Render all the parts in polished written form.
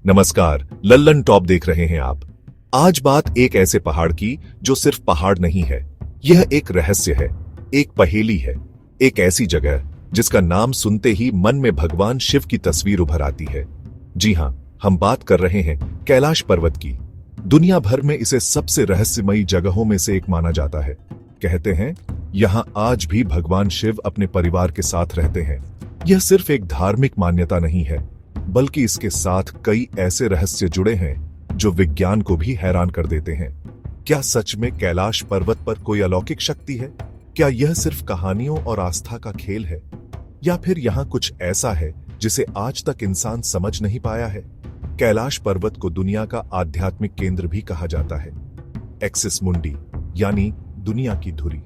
नमस्कार, लल्लन टॉप देख रहे हैं आप। आज बात एक ऐसे पहाड़ की जो सिर्फ पहाड़ नहीं है, यह एक रहस्य है, एक पहेली है, एक ऐसी जगह जिसका नाम सुनते ही मन में भगवान शिव की तस्वीर उभर आती है। जी हां, हम बात कर रहे हैं कैलाश पर्वत की। दुनिया भर में इसे सबसे रहस्यमयी जगहों में से एक माना जाता है। कहते हैं यहां आज भी भगवान शिव अपने परिवार के साथ रहते हैं। यह सिर्फ एक धार्मिक मान्यता नहीं है, बल्कि इसके साथ कई ऐसे रहस्य जुड़े हैं जो विज्ञान को भी हैरान कर देते हैं। क्या सच में कैलाश पर्वत पर कोई अलौकिक शक्ति है? क्या यह सिर्फ कहानियों और आस्था का खेल है, या फिर यहाँ कुछ ऐसा है जिसे आज तक इंसान समझ नहीं पाया है? कैलाश पर्वत को दुनिया का आध्यात्मिक केंद्र भी कहा जाता है। एक्सिस मुंडी यानी दुनिया की धुरी।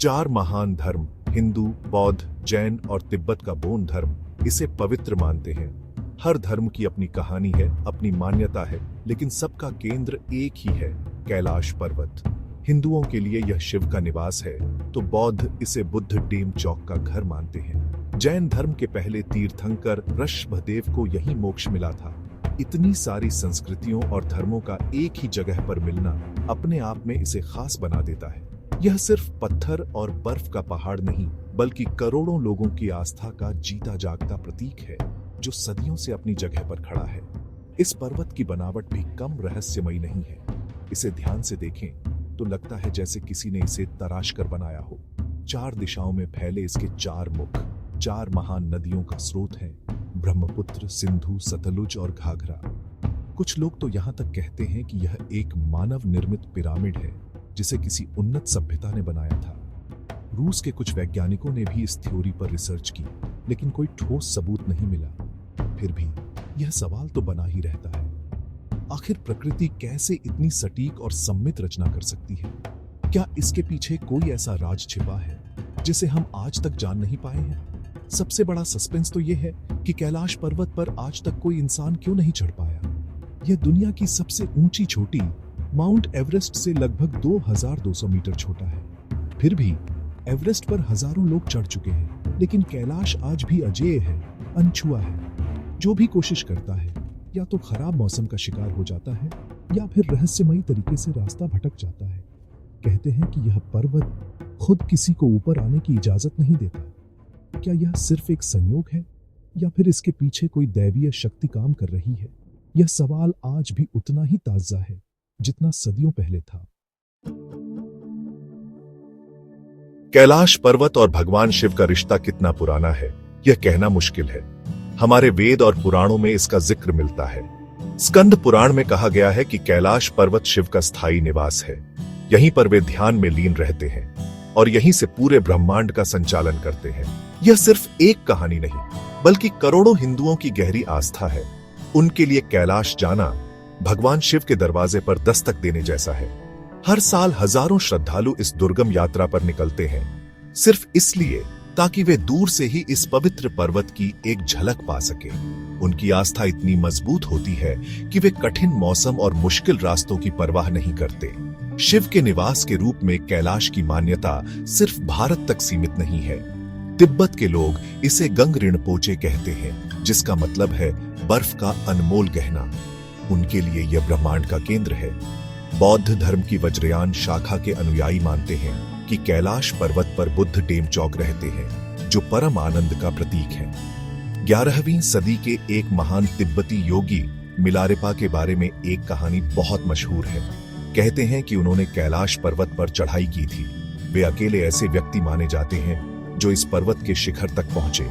4 महान धर्म, हिंदू, बौद्ध, जैन और तिब्बत का बौद्ध धर्म इसे पवित्र मानते हैं। हर धर्म की अपनी कहानी है, अपनी मान्यता है, लेकिन सबका केंद्र एक ही है, कैलाश पर्वत। हिंदुओं के लिए यह शिव का निवास है, तो बौद्ध इसे बुद्ध डेम चौक का घर मानते हैं। जैन धर्म के पहले तीर्थंकर ऋषभदेव को यही मोक्ष मिला था। इतनी सारी संस्कृतियों और धर्मों का एक ही जगह पर मिलना अपने आप में इसे खास बना देता है। यह सिर्फ पत्थर और बर्फ का पहाड़ नहीं, बल्कि करोड़ों लोगों की आस्था का जीता जागता प्रतीक है, जो सदियों से अपनी जगह पर खड़ा है। इस पर्वत की बनावट भी कम रहस्यमयी नहीं है। इसे ध्यान से देखें तो लगता है जैसे किसी ने इसे तराश कर बनाया हो। 4 दिशाओं में फैले इसके 4 मुख 4 महान नदियों का स्रोत हैं, ब्रह्मपुत्र, सिंधु, सतलुज और घाघरा। कुछ लोग तो यहाँ तक कहते हैं कि यह एक मानव निर्मित पिरामिड है, जिसे किसी उन्नत सभ्यता ने बनाया था। रूस के कुछ वैज्ञानिकों ने भी इस थ्योरी पर रिसर्च की, लेकिन कोई ठोस सबूत नहीं मिला। फिर भी यह सवाल तो बना ही रहता है, आखिर प्रकृति कैसे इतनी सटीक और सम्मित रचना कर सकती है? क्या इसके पीछे कोई ऐसा राज छिपा है जिसे हम आज तक जान नहीं पाए हैं? सबसे बड़ा सस्पेंस तो यह है कि कैलाश पर्वत पर आज तक कोई इंसान क्यों नहीं चढ़ पाया। यह दुनिया की सबसे ऊंची चोटी माउंट एवरेस्ट से लगभग 2200 मीटर छोटा है। फिर भी एवरेस्ट पर हजारों लोग चढ़ चुके हैं, लेकिन कैलाश आज भी अजेय है, अनछुआ है। जो भी कोशिश करता है या तो खराब मौसम का शिकार हो जाता है, या फिर रहस्यमयी तरीके से रास्ता भटक जाता है। कहते हैं कि यह पर्वत खुद किसी को ऊपर आने की इजाजत नहीं देता। क्या यह सिर्फ एक संयोग है, या फिर इसके पीछे कोई दैवीय शक्ति काम कर रही है? यह सवाल आज भी उतना ही ताजा है जितना सदियों पहले था। कैलाश पर्वत और भगवान शिव का रिश्ता कितना पुराना है, यह कहना मुश्किल है। हमारे वेद और पुराणों में इसका जिक्र मिलता है। स्कंद पुराण में कहा गया है कि कैलाश पर्वत शिव का स्थायी निवास है। यहीं पर वे ध्यान में लीन रहते हैं और यहीं से पूरे ब्रह्मांड का संचालन करते हैं। यह सिर्फ एक कहानी नहीं, बल्कि करोड़ों हिंदुओं की गहरी आस्था है। उनके लिए कैलाश जाना भगवान शिव के दरवाजे पर दस्तक देने जैसा है। हर साल हजारों श्रद्धालु इस दुर्गम यात्रा पर निकलते हैं, सिर्फ इसलिए ताकि वे दूर से ही इस पवित्र पर्वत की एक झलक पा सके। उनकी आस्था इतनी मजबूत होती है कि वे कठिन मौसम और मुश्किल रास्तों की परवाह नहीं करते। शिव के निवास के रूप में कैलाश की मान्यता सिर्फ भारत तक सीमित नहीं है। तिब्बत के लोग इसे गंग रिनपोचे कहते हैं, जिसका मतलब है बर्फ का अनमोल गहना। उनके लिए यह ब्रह्मांड का केंद्र है। बौद्ध धर्म की वज्रयान शाखा के अनुयायी मानते हैं कि कैलाश पर्वत पर बुद्ध डेम चौक रहते हैं, जो परम आनंद का प्रतीक है। 11वीं सदी के एक महान तिब्बती योगी मिलारेपा के बारे में एक कहानी बहुत मशहूर है। कहते हैं कि उन्होंने कैलाश पर्वत पर चढ़ाई की थी। वे अकेले ऐसे व्यक्ति माने जाते हैं जो इस पर्वत के शिखर तक पहुंचे,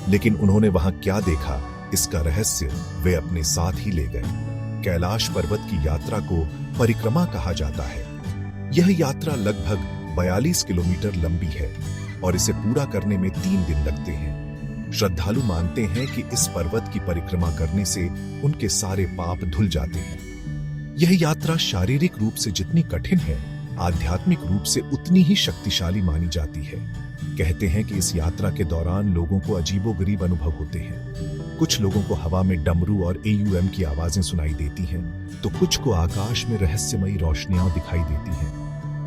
लेकिन उन्होंने वहां क्या देखा, इसका रहस्य वे अपने साथ ही ले गए। कैलाश पर्वत की यात्रा को परिक्रमा कहा जाता है। यह यात्रा लगभग 42 किलोमीटर लंबी है और इसे पूरा करने में 3 दिन लगते हैं। श्रद्धालु मानते हैं कि इस पर्वत की परिक्रमा करने से उनके सारे पाप धुल जाते हैं। यह यात्रा शारीरिक रूप से जितनी कठिन है, आध्यात्मिक रूप से उतनी ही शक्तिशाली मानी जाती है। कहते हैं कि इस यात्रा के दौरान लोगों को अजीबोगरीब अनुभव होते हैं। कुछ लोगों को हवा में डमरू और एयूएम की आवाजें सुनाई देती हैं, तो कुछ को आकाश में रहस्यमयी रोशनियां दिखाई देती हैं।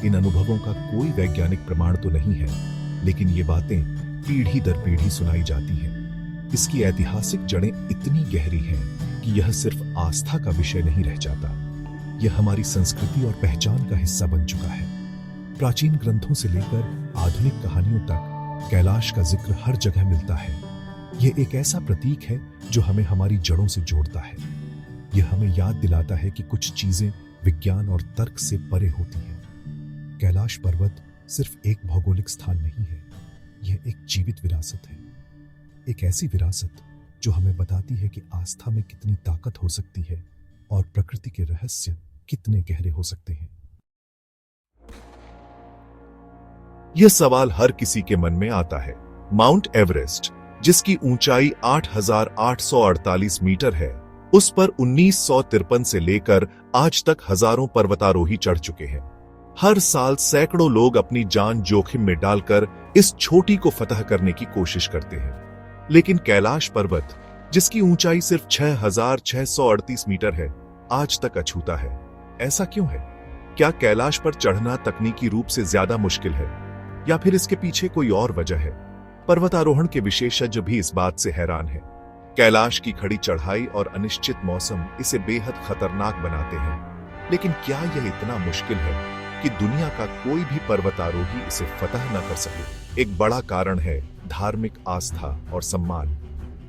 इन अनुभवों का कोई वैज्ञानिक प्रमाण तो नहीं है, लेकिन ये बातें पीढ़ी दर पीढ़ी सुनाई जाती हैं। इसकी ऐतिहासिक जड़ें इतनी गहरी हैं कि यह सिर्फ आस्था का विषय नहीं रह जाता, यह हमारी संस्कृति और पहचान का हिस्सा बन चुका है। प्राचीन ग्रंथों से लेकर आधुनिक कहानियों तक कैलाश का जिक्र हर जगह मिलता है। यह एक ऐसा प्रतीक है जो हमें हमारी जड़ों से जोड़ता है। यह हमें याद दिलाता है कि कुछ चीजें विज्ञान और तर्क से परे होती हैं। कैलाश पर्वत सिर्फ एक भौगोलिक स्थान नहीं है, यह एक जीवित विरासत है। एक ऐसी विरासत जो हमें बताती है कि आस्था में कितनी ताकत हो सकती है और प्रकृति के रहस्य कितने गहरे हो सकते हैं। यह सवाल हर किसी के मन में आता है। माउंट एवरेस्ट, जिसकी ऊंचाई 8,848 मीटर है, उस पर 1953 से लेकर आज तक हजारों पर्वतारोही चढ़ चुके हैं। हर साल सैकड़ों लोग अपनी जान जोखिम में डालकर इस चोटी को फतह करने की कोशिश करते हैं। लेकिन कैलाश पर्वत, जिसकी ऊंचाई सिर्फ 6,638 मीटर है, आज तक अछूता है। ऐसा क्यों है? क्या कैलाश पर चढ़ना तकनीकी रूप से ज्यादा मुश्किल है, या फिर इसके पीछे कोई और वजह है? पर्वतारोहण के विशेषज्ञ भी इस बात से हैरान हैं। कैलाश की खड़ी चढ़ाई और अनिश्चित मौसम इसे बेहद खतरनाक बनाते हैं। लेकिन क्या यह इतना मुश्किल है कि दुनिया का कोई भी पर्वतारोही इसे फतह न कर सके? एक बड़ा कारण है धार्मिक आस्था और सम्मान।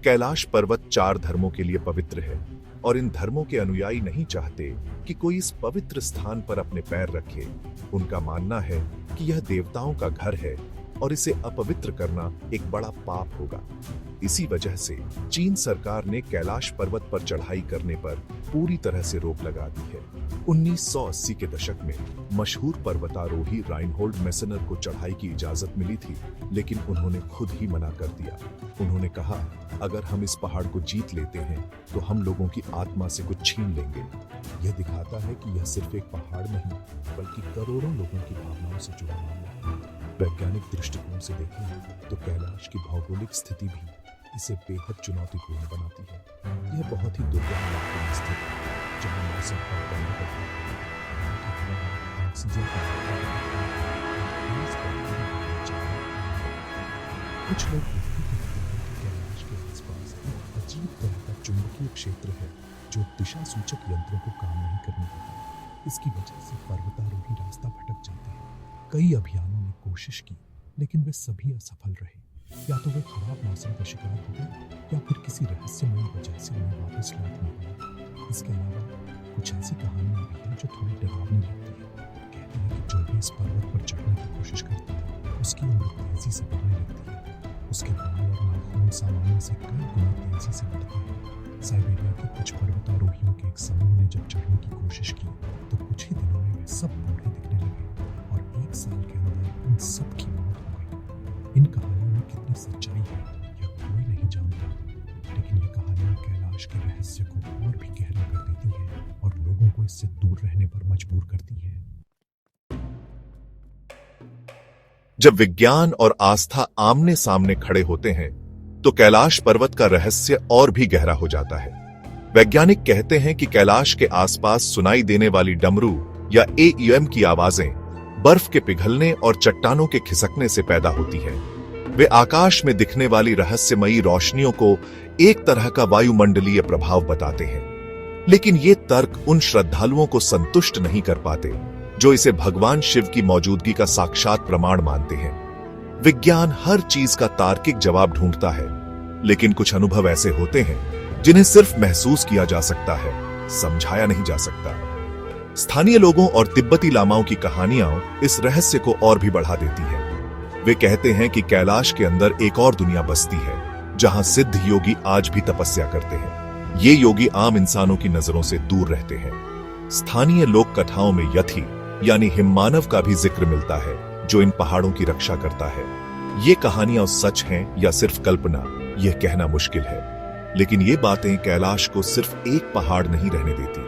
कैलाश पर्वत 4 धर्मों के लिए पवित्र है और इन धर्मों के अनुयायी नहीं चाहते कि कोई इस पवित्र स्थान पर अपने पैर रखे। उनका मानना है कि यह देवताओं का घर है और इसे अपवित्र करना एक बड़ा पाप होगा। इसी वजह से चीन सरकार ने कैलाश पर्वत पर चढ़ाई करने पर पूरी तरह से रोक लगा दी है। 1980 के दशक में मशहूर पर्वतारोही राइनहोल्ड मेसनर को चढ़ाई की इजाजत मिली थी, लेकिन उन्होंने खुद ही मना कर दिया। उन्होंने कहा, अगर हम इस पहाड़ को जीत लेते हैं तो हम लोगों की आत्मा से कुछ छीन लेंगे। यह दिखाता है कि यह सिर्फ एक पहाड़ नहीं, बल्कि करोड़ों लोगों की भावनाओं से जुड़ा मामला है। वैज्ञानिक दृष्टिकोण से देखें तो कैलाश की भौगोलिक स्थिति भी इसे बेहद चुनौतीपूर्ण बनाती है। यह बहुत ही दुर्गम इलाके में स्थित है, जहां मौसम और पानी का ऑक्सीजन की कुछ लोग कैलाश के आसपास एक अजीब तरह का चुंबकीय क्षेत्र है जो दिशा सूचक यंत्रों को काम नहीं करने देता। इसकी वजह से पर्वतारोही रास्ता भटक जाते हैं। कई अभियानों ने कोशिश की, लेकिन वे सभी असफल रहे। या तो वे खराब मौसम का शिकार हो गए, या फिर किसी रहस्यमयी वजह से उन्हें वापस लौटना पड़ा। इसके अलावा कुछ ऐसी कहानियां भी हैं जो थोड़ी डरावनी लगती है। कहते हैं कि जो भी इस पर्वत पर चढ़ने की कोशिश करता है, उसकी उम्र तेजी से बढ़ने लगती है। उसके बाल और नाखून सामान्य से कई गुना तेजी से बढ़ते हैं। साइबेरिया के कुछ पर्वतारोहियों के एक समूह ने जब चढ़ने की कोशिश की, तो कुछ ही दिनों में वे सब बूढ़े दिखने लगे और 1 साल के अंदर उन सब की मौत हो गई। इन कहानियों में कितनी सच्चाई है, यह कोई नहीं जानता, लेकिन ये कहानियां कैलाश के रहस्य को और भी गहरा कर देती हैं और लोगों को इससे दूर रहने पर मजबूर करती हैं। जब विज्ञान और आस्था आमने सामने खड़े होते हैं, तो कैलाश पर्वत का रहस्य और भी गहरा हो जाता है। वैज्ञानिक कहते हैं कि कैलाश के आसपास सुनाई देने वाली डमरू या AEM की आवाजें बर्फ के पिघलने और चट्टानों के खिसकने से पैदा होती है। वे आकाश में दिखने वाली रहस्यमयी रोशनियों को एक तरह का वायुमंडलीय प्रभाव बताते हैं। लेकिन ये तर्क उन श्रद्धालुओं को संतुष्ट नहीं कर पाते जो इसे भगवान शिव की मौजूदगी का साक्षात प्रमाण मानते हैं। विज्ञान हर चीज का तार्किक जवाब ढूंढता है, लेकिन कुछ अनुभव ऐसे होते हैं जिन्हें सिर्फ महसूस किया जा सकता है, समझाया नहीं जा सकता। स्थानीय लोगों और तिब्बती लामाओं की कहानियां इस रहस्य को और भी बढ़ा देती हैं। वे कहते हैं कि कैलाश के अंदर एक और दुनिया बसती है, जहां सिद्ध योगी आज भी तपस्या करते हैं। ये योगी आम इंसानों की नजरों से दूर रहते हैं। स्थानीय लोक कथाओं में यथी यानी हिममानव का भी जिक्र मिलता है, जो इन पहाड़ों की रक्षा करता है। ये कहानियां सच हैं या सिर्फ कल्पना, यह कहना मुश्किल है। लेकिन ये बातें कैलाश को सिर्फ एक पहाड़ नहीं रहने देती,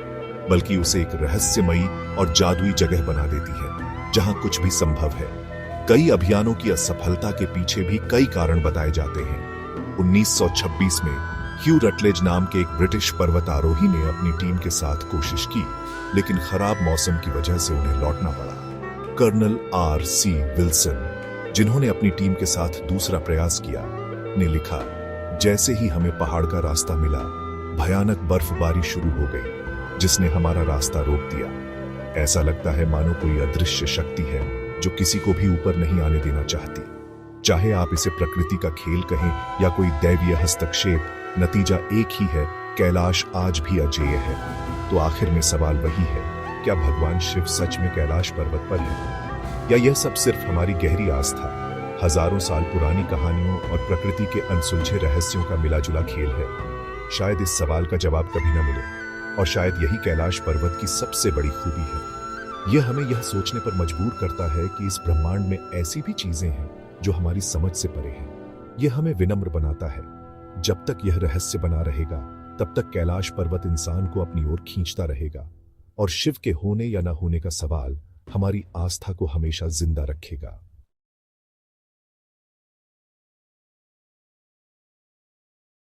बल्कि उसे एक रहस्यमयी और जादुई जगह बना देती है, जहां कुछ भी संभव है। कई अभियानों की असफलता के पीछे भी कई कारण बताए जाते हैं। 1926 में ह्यू रटलेज नाम के एक ब्रिटिश पर्वतारोही ने अपनी टीम के साथ कोशिश की, लेकिन खराब मौसम की वजह से उन्हें लौटना पड़ा। Colonel R.C. विल्सन, जिन्होंने अपनी टीम के साथ दूसरा प्रयास किया, ने लिखा, जैसे ही हमें पहाड़ का रास्ता मिला, भयानक बर्फबारी शुरू हो गई, जिसने हमारा रास्ता रोक दिया। ऐसा लगता है मानो कोई अदृश्य शक्ति है जो किसी को भी ऊपर नहीं आने देना चाहती। चाहे आप इसे प्रकृति का खेल कहें या कोई दैवीय हस्तक्षेप, नतीजा एक ही है, कैलाश आज भी अजेय है। तो आखिर में सवाल वही है, क्या भगवान शिव सच में कैलाश पर्वत पर है, या यह सब सिर्फ हमारी गहरी आस्था, हजारों साल पुरानी कहानियों और प्रकृति के अनसुलझे रहस्यों का मिलाजुला खेल है? शायद इस सवाल का जवाब कभी न मिले, और शायद यही कैलाश पर्वत की सबसे बड़ी खूबी है। यह हमें यह सोचने पर मजबूर करता है कि इस ब्रह्मांड में ऐसी भी चीजें हैं जो हमारी समझ से परे हैं। यह हमें विनम्र बनाता है। जब तक यह रहस्य बना रहेगा, तब तक कैलाश पर्वत इंसान को अपनी ओर खींचता रहेगा, और शिव के होने या न होने का सवाल हमारी आस्था को हमेशा जिंदा रखेगा।